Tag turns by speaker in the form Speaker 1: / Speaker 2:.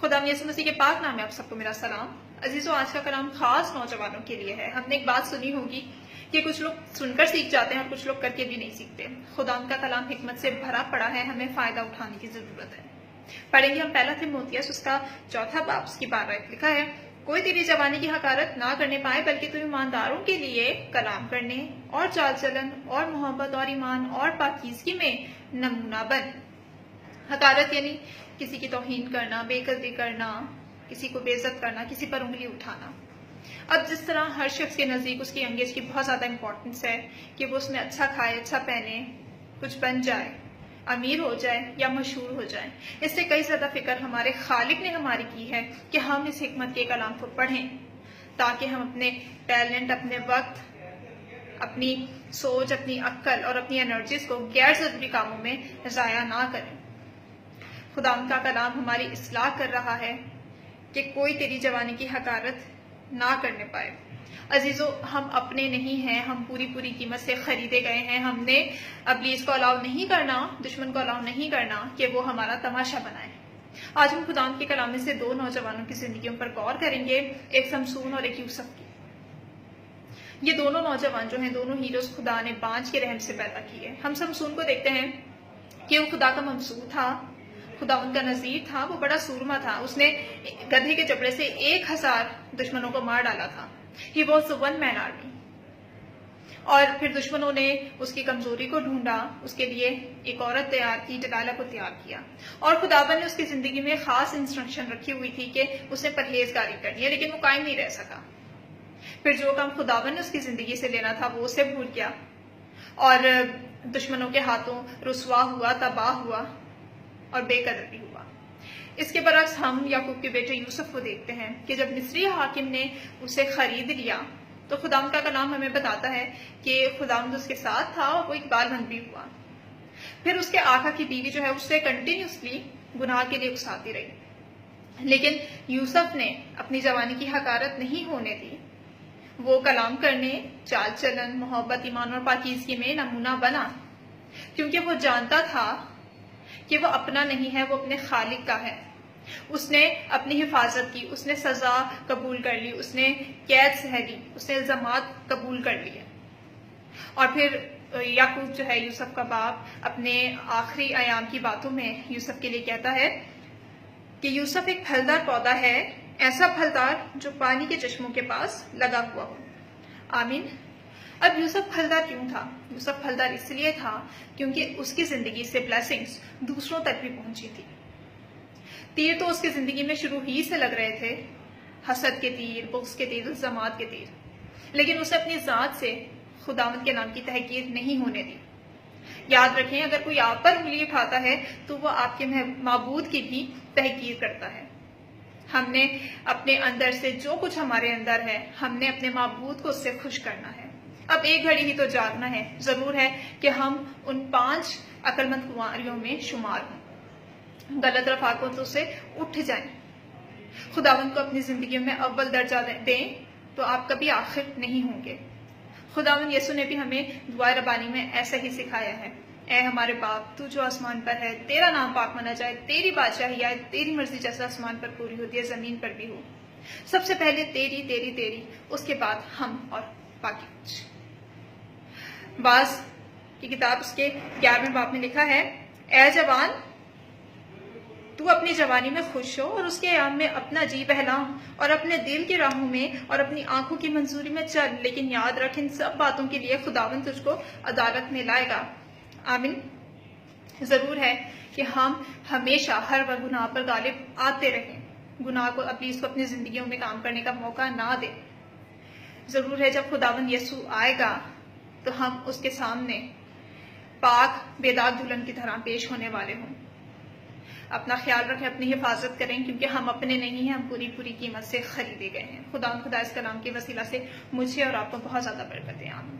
Speaker 1: خدا یسوع مسیح کے پاک نام میں آپ سب کو میرا سلام۔ عزیزو، آج کا کلام خاص نوجوانوں کے لیے ہے۔ ہم نے ایک بات سنی ہوگی کہ کچھ لوگ سن کر سیکھ جاتے ہیں اور کچھ لوگ کر کے بھی نہیں سیکھتے۔ خدا کا کلام حکمت سے بھرا پڑا ہے، ہمیں فائدہ اٹھانے کی ضرورت ہے۔ پڑھیں گے ہم پہلا تیموتھیوس اس کا 4 باب اس کی 12 لکھا ہے، کوئی تیری جوانی کی حقارت نہ کرنے پائے، بلکہ تو ایمانداروں کے لیے کلام کرنے اور چال چلن اور محبت اور ایمان اور پاکیزگی میں نمونہ بن۔ حقارت یعنی کسی کی توہین کرنا، بے قدری کرنا، کسی کو بے عزت کرنا، کسی پر انگلی اٹھانا۔ اب جس طرح ہر شخص کے نزدیک اس کی انگیج کی بہت زیادہ امپورٹنس ہے کہ وہ اس میں اچھا کھائے، اچھا پہنے، کچھ بن جائے، امیر ہو جائے یا مشہور ہو جائے، اس سے کئی زیادہ فکر ہمارے خالق نے ہماری کی ہے کہ ہم اس حکمت کے کلام کو پڑھیں تاکہ ہم اپنے ٹیلنٹ، اپنے وقت، اپنی سوچ، اپنی عقل اور اپنی انرجیز کو غیر ضروری کاموں میں ضائع نہ کریں۔ خدا کا کلام ہماری اصلاح کر رہا ہے کہ کوئی تیری جوانی کی حقارت نہ کرنے پائے۔ عزیزو، ہم اپنے نہیں ہیں، ہم پوری قیمت سے خریدے گئے ہیں۔ ہم نے ابلیس کو الاؤ نہیں کرنا، دشمن کو الاؤ نہیں کرنا کہ وہ ہمارا تماشا بنائے۔ آج ہم خدا کے کلام میں سے 2 نوجوانوں کی زندگیوں پر غور کریں گے، ایک سمسون اور ایک یوسف کی۔ یہ دونوں نوجوان جو ہیں، دونوں ہیروز خدا نے بانجھ کے رحم سے پیدا کیے۔ ہم سمسون کو دیکھتے ہیں کہ وہ خدا کا ممسوح تھا، خدا ان کا نذیر تھا، وہ بڑا سورما تھا۔ اس نے گدھے کے جبڑے سے 1000 دشمنوں کو مار ڈالا تھا۔ He was a one man army۔ اور پھر دشمنوں نے اس کی کمزوری کو ڈھونڈا، اس کے لیے ایک عورت تیار کی، ڈیلائلا کو تیار کیا، اور خداوند نے اس کی زندگی میں خاص انسٹرکشن رکھی ہوئی تھی کہ اسے پرہیزگاری کرنی ہے، لیکن وہ قائم نہیں رہ سکا۔ پھر جو کام خداوند نے اس کی زندگی سے لینا تھا وہ اسے بھول گیا اور دشمنوں کے ہاتھوں رسوا ہوا، تباہ ہوا اور بے قدر بھی ہوا۔ اس کے برعکس ہم یعقوب کے بیٹے یوسف کو دیکھتے ہیں کہ جب مصری حاکم نے اسے خرید لیا تو خداوند کا کلام ہمیں بتاتا ہے کہ خداوند اس کے ساتھ تھا اور وہ اقبال مند بھی ہوا۔ پھر اس کے آقا کی بیوی جو ہے اس سے کنٹینیوسلی گناہ کے لیے اکساتی رہی، لیکن یوسف نے اپنی جوانی کی حقارت نہیں ہونے دی۔ وہ کلام کرنے، چال چلن، محبت، ایمان اور پاکیزگی میں نمونہ بنا، کیونکہ وہ جانتا تھا کہ وہ اپنا نہیں ہے، وہ اپنے خالق کا ہے۔ اس نے اپنی حفاظت کی، اس نے سزا قبول کر لی، اس نے قید سہ لی، اس نے الزامات قبول کر لیے۔ اور پھر یعقوب جو ہے، یوسف کا باپ، اپنے آخری ایام کی باتوں میں یوسف کے لیے کہتا ہے کہ یوسف ایک پھلدار پودا ہے، ایسا پھلدار جو پانی کے چشموں کے پاس لگا ہوا ہو۔ آمین۔ اب یوسف پھلدار کیوں تھا؟ یوسف پھلدار اس لیے تھا کیونکہ اس کی زندگی سے بلیسنگز دوسروں تک بھی پہنچی تھی۔ تیر تو اس کی زندگی میں شروع ہی سے لگ رہے تھے، حسد کے تیر، بغض کے تیر، الزامات کے تیر، لیکن اسے اپنی ذات سے خداوند کے نام کی تحقیر نہیں ہونے دی۔ یاد رکھیں، اگر کوئی آپ پر انگلی اٹھاتا ہے تو وہ آپ کے معبود کی بھی تحقیر کرتا ہے۔ ہم نے اپنے اندر سے جو کچھ ہمارے اندر ہے، ہم نے اپنے معبود کو اس سے خوش کرنا ہے۔ اب ایک گھڑی ہی تو جاگنا ہے، ضرور ہے کہ ہم ان 5 عقل مند کنواریوں میں شمار ہوں، غلط رفاقتوں سے اٹھ جائیں، خداوند کو اپنی زندگیوں میں اول درجہ دیں تو آپ کبھی آخر نہیں ہوں گے۔ خداوند یسوع نے بھی ہمیں دعائے ربانی میں ایسا ہی سکھایا ہے، اے ہمارے باپ تو جو آسمان پر ہے، تیرا نام پاک مانا جائے، تیری بادشاہی آئے، تیری مرضی جیسا آسمان پر پوری ہوتی ہے زمین پر بھی ہو۔ سب سے پہلے تیری تیری تیری، اس کے بعد ہم اور باقی کچھ۔ باز کی کتاب اس کے 11ویں باب میں لکھا ہے، اے جوان تو اپنی جوانی میں خوش ہو اور اس کے ایام میں اپنا جی بہلا اور اپنے دل کی راہوں میں اور اپنی آنکھوں کی منظوری میں چل، لیکن یاد رکھ ان سب باتوں کے لیے خداوند تجھ کو عدالت میں لائے گا۔ آمین۔ ضرور ہے کہ ہم ہمیشہ ہر وقت گناہ پر غالب آتے رہیں، گناہ کو ابلیس کو اپنی زندگیوں میں کام کرنے کا موقع نہ دیں۔ ضرور ہے جب خداوند یسوع آئے گا تو ہم اس کے سامنے پاک بے داغ دلہن کی طرح پیش ہونے والے ہوں۔ اپنا خیال رکھیں، اپنی حفاظت کریں، کیونکہ ہم اپنے نہیں ہیں، ہم پوری قیمت سے خریدے گئے ہیں۔ خدا اس کلام کے وسیلہ سے مجھے اور آپ کو بہت زیادہ برکت دے۔ آمین۔